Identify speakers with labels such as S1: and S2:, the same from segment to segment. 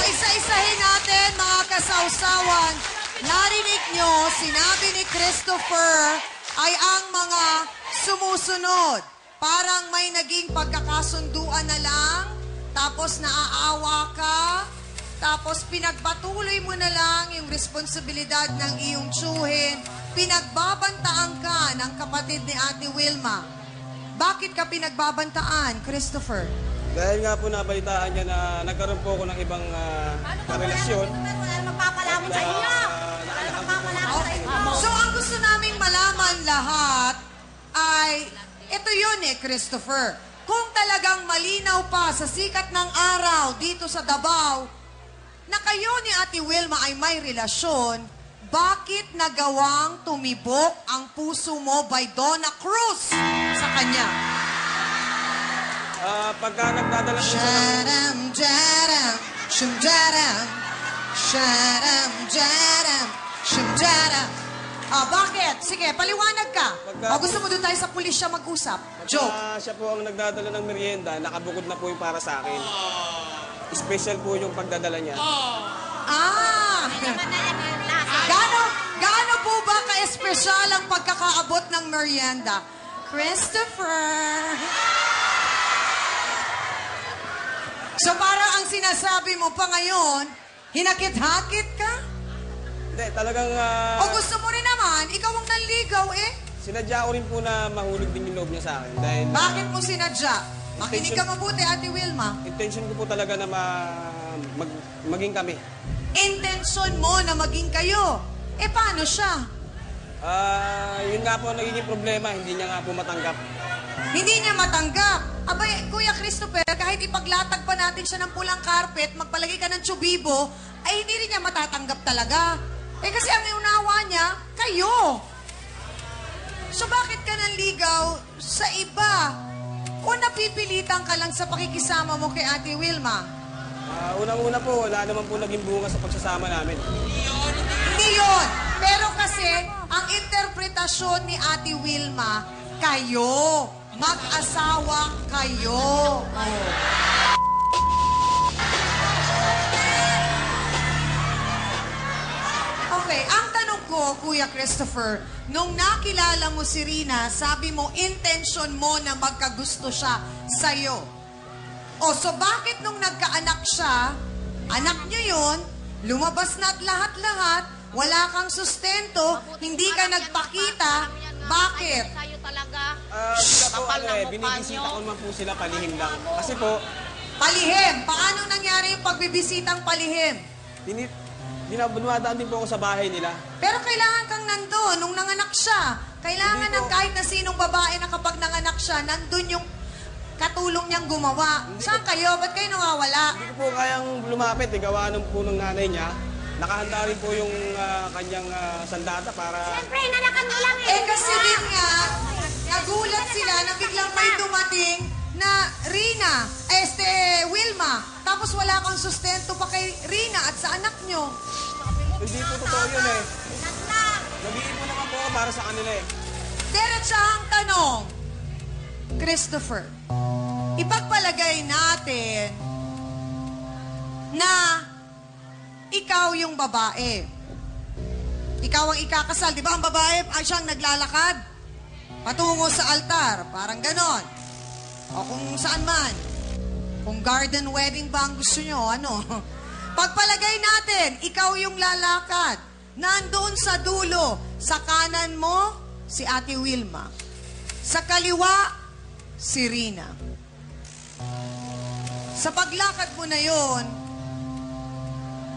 S1: isa-isahin natin, mga kasawsawan. Narinig nyo, sinabi ni Christopher ay ang mga sumusunod. Parang may naging pagkakasunduan na lang, tapos naaawa ka, tapos pinagpatuloy mo na lang yung responsibilidad ng iyong tsuhin. Pinagbabantaan ka ng kapatid ni Ate Wilma. Bakit ka pinagbabantaan, Christopher?
S2: Dahil nga po nabalitaan niya na nagkaroon po ako ng ibang karelasyon.
S3: Magpapalaman sa inyo.
S1: So, ang gusto naming malaman lahat ay, ito yun Christopher. Kung talagang malinaw pa sa sikat ng araw dito sa Davao, na kayo ni Ate Wilma ay may relasyon, bakit nagawang tumibok ang puso mo by Donna Cruz sa kanya?
S2: Pagka nagdadala po siya ng...
S1: Sharam, jaram, shum, jaram. Sharam, jaram, shum, jaram. Bakit? Sige, paliwanag ka. O gusto mo doon tayo sa pulisya mag-usap? Joke.
S2: Siya po ang nagdadala ng merienda, nakabukod na po yung para sa akin. Special po yung pagdadala niya.
S1: Gaano po ba ka-espesyal ang pagkakaabot ng merienda? Christopher! So para ang sinasabi mo pa ngayon, hinakit-hakit ka?
S2: Hindi, talagang...
S1: O gusto mo rin naman, ikaw ang nanligaw
S2: Sinadya ko rin po na mahulog din yung loob niya sa akin. Dahil,
S1: Bakit mo sinadya? Makinig ka mabuti, Ate Wilma.
S2: intention ko po talaga na maging kami.
S1: Intensyon mo na maging kayo. Paano siya?
S2: Yun nga po ang nagiging problema, hindi niya nga po matanggap.
S1: Hindi niya matanggap. Abay, Kuya Christopher, kahit ipaglatag pa natin siya ng pulang carpet, magpalagay ka ng tsubibo, ay hindi rin niya matatanggap talaga. Kasi ang iunawa niya, kayo. So bakit ka nanligaw sa iba? O napipilitan ka lang sa pakikisama mo kay Ate Wilma?
S2: Unang-una po, wala naman po naging bunga sa pagsasama namin.
S1: Hindi yun. Pero kasi, ang interpretasyon ni Ate Wilma, kayo. Mag-asawa kayo. Okay, ang tanong ko, Kuya Christopher, nung nakilala mo si Rina, sabi mo, intention mo na magkagusto siya sa'yo. So bakit nung nagkaanak siya, anak niyo yun, lumabas na at lahat-lahat, wala kang sustento, hindi ka nagpakita, bakit?
S2: Sila po, binibisita ko naman po sila, palihim lang. Kasi po...
S1: Palihim? Paano nangyari yung pagbibisitang palihim?
S2: Dumadaan din po ako sa bahay nila.
S1: Pero kailangan kang nandun nung nanganak siya. Kailangan ng kahit na sinong babae na kapag nanganak siya, nandun yung katulong niyang gumawa. Saan kayo? Ba't kayo nawawala?
S2: Hindi ko po kayang lumapit, gawa ng po ng nanay niya. Nakahanda rin po yung kanyang sandata para...
S3: Siyempre, nalakan mo lang
S1: Kasi din nga, nagulat sila na biglang may dumating na Rina, Wilma. Tapos wala kang sustento pa kay Rina at sa anak nyo.
S2: Hindi po totoo yun Nag-iipon naman po ako para sa kanila
S1: Diretsahang tanong, Christopher, ipagpalagay natin na ikaw yung babae. Ikaw ang ikakasal. Di ba ang babae ay siyang naglalakad patungo sa altar. Parang ganon. O kung saan man. Kung garden wedding ba ang gusto nyo, Pagpalagay natin, ikaw yung lalakad. Nandoon sa dulo, sa kanan mo, si Ate Wilma. Sa kaliwa, si Rina. Sa paglakad mo na yon,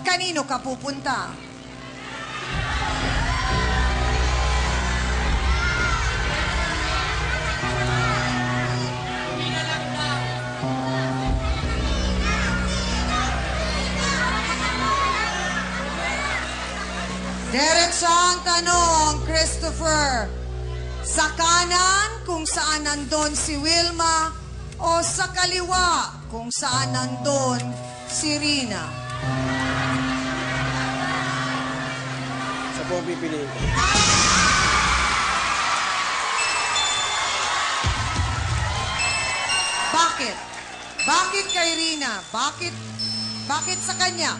S1: kanino ka pupunta? Diretsang tanong, Christopher. Sa kanan, kung saan nandun si Wilma, o sa kaliwa, kung saan nandun si Rina?
S2: Sa po pipiliin ko.
S1: Bakit? Bakit kay Rina? Bakit Bakit sa kanya?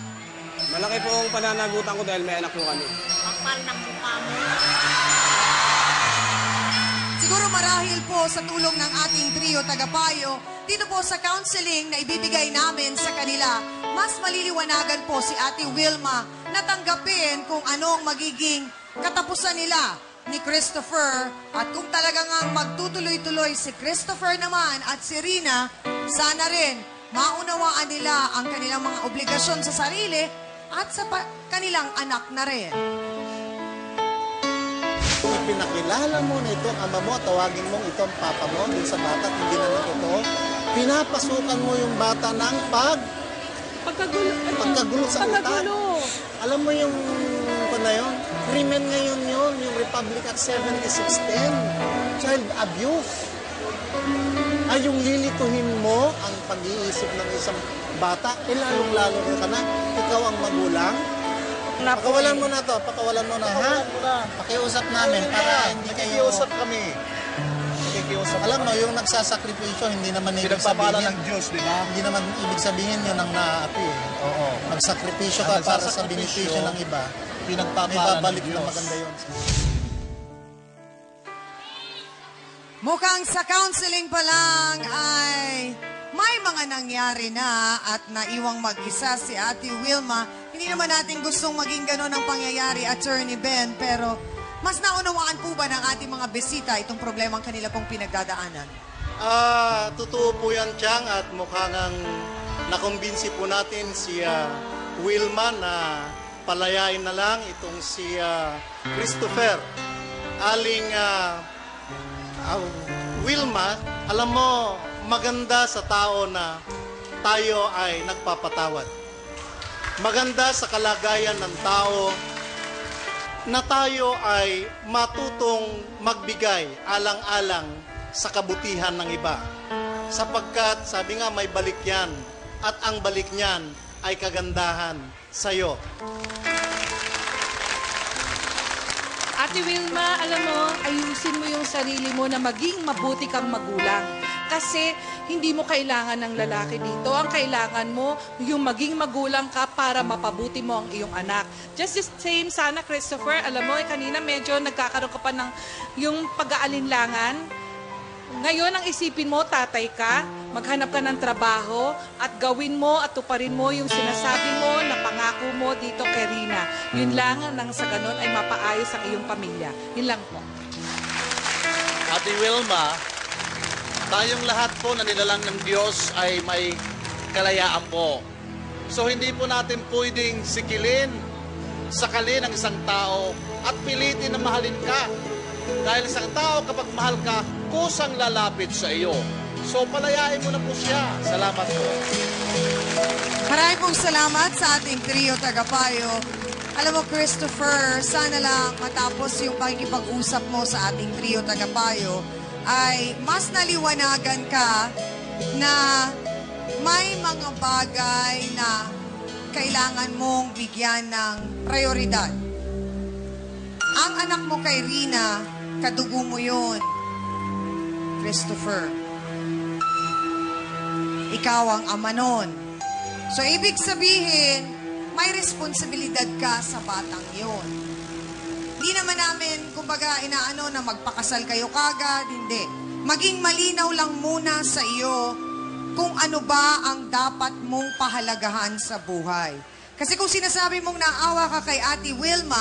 S2: Malaki po ang pananagutan ko dahil may anak po kami.
S3: Kapal ng mukha mo.
S1: Siguro marahil po sa tulong ng ating trio tagapayo, dito po sa counseling na ibibigay namin sa kanila, mas maliliwanagan po si Ate Wilma na tanggapin kung ano ang magiging katapusan nila ni Christopher at kung talagang ang magtutuloy-tuloy si Christopher naman at si Rina, sana rin maunawaan nila ang kanilang mga obligasyon sa sarili at sa kanilang anak na rin.
S4: Kung ipinakilala mo na ito ang ama mo, tawagin mo ito ang papa mo, dun sa bata, hindi naman ito, pinapasukan mo yung bata ng pagkagulo sa utak. Alam mo yung na yun, crimen ngayon yun, yung Republic Act 7610, child abuse. Ay yung lilituhin mo ang pag-iisip ng isang bata, lalong-lalo ka na, ikaw ang magulang. Pakawalan mo na to, pakawalan mo na, ha? Pakiusap namin para hindi kayo... Pakiusap kami. Alam mo, yung nagsasakripisyo, hindi naman ibig sabihin... ng Diyos, di ba? Hindi naman ibig sabihin yun ang naapi. Oo. Magsakripisyo ka para sa benepisyo ng iba. Pinagpapala ng Diyos. Na maganda yun.
S1: Mukhang sa counseling pa lang ay may mga nangyari na at naiwang mag-isa si Ate Wilma. Hindi naman natin gustong maging gano'n ang pangyayari, Attorney Ben, pero mas naunawaan po ba ng ating mga bisita itong problemang kanila pong pinagdadaanan?
S4: Totoo po yan, Chang, at mukhang nakumbinsi po natin si Wilma na palayain na lang itong si Christopher. Aling Wilma, alam mo, maganda sa tao na tayo ay nagpapatawad. Maganda sa kalagayan ng tao na tayo ay matutong magbigay alang-alang sa kabutihan ng iba. Sapagkat, sabi nga, may balik yan. At ang balik niyan ay kagandahan sa'yo.
S5: Ate Wilma, alam mo, ayusin mo yung sarili mo na maging mabuti kang magulang. Kasi hindi mo kailangan ng lalaki dito. Ang kailangan mo, yung maging magulang ka para mapabuti mo ang iyong anak. Just the same sana, Christopher, alam mo, kanina medyo nagkakaroon ka pa ng yung pag-aalinlangan. Ngayon, ang isipin mo, tatay ka, maghanap ka ng trabaho at gawin mo at tuparin mo yung sinasabi mo na pangako mo dito kay Rina. Yun lang nang sa ganun ay mapaayos ang iyong pamilya. Yun lang po.
S6: Ate Wilma, tayong lahat po na nilalang ng Diyos ay may kalayaan po. So hindi po natin pwedeng sikilin, sakalin ang isang tao at pilitin na mahalin ka. Dahil isang tao kapag mahal ka, kusang lalapit sa iyo. So palayain mo na po siya. Salamat po.
S1: Maraming pong salamat sa ating trio tagapayo. Alam mo, Christopher, sana lang matapos yung pakikipag-usap mo sa ating trio tagapayo ay mas naliwanagan ka na may mga bagay na kailangan mong bigyan ng prioridad. Ang anak mo kay Rina, kadugo mo yun, Christopher. Ikaw ang ama nun. So, ibig sabihin, may responsibilidad ka sa batang yun. Hindi naman namin, kumbaga, inaano na magpakasal kayo kagad, hindi. Maging malinaw lang muna sa iyo kung ano ba ang dapat mong pahalagahan sa buhay. Kasi kung sinasabi mong naawa ka kay Ate Wilma,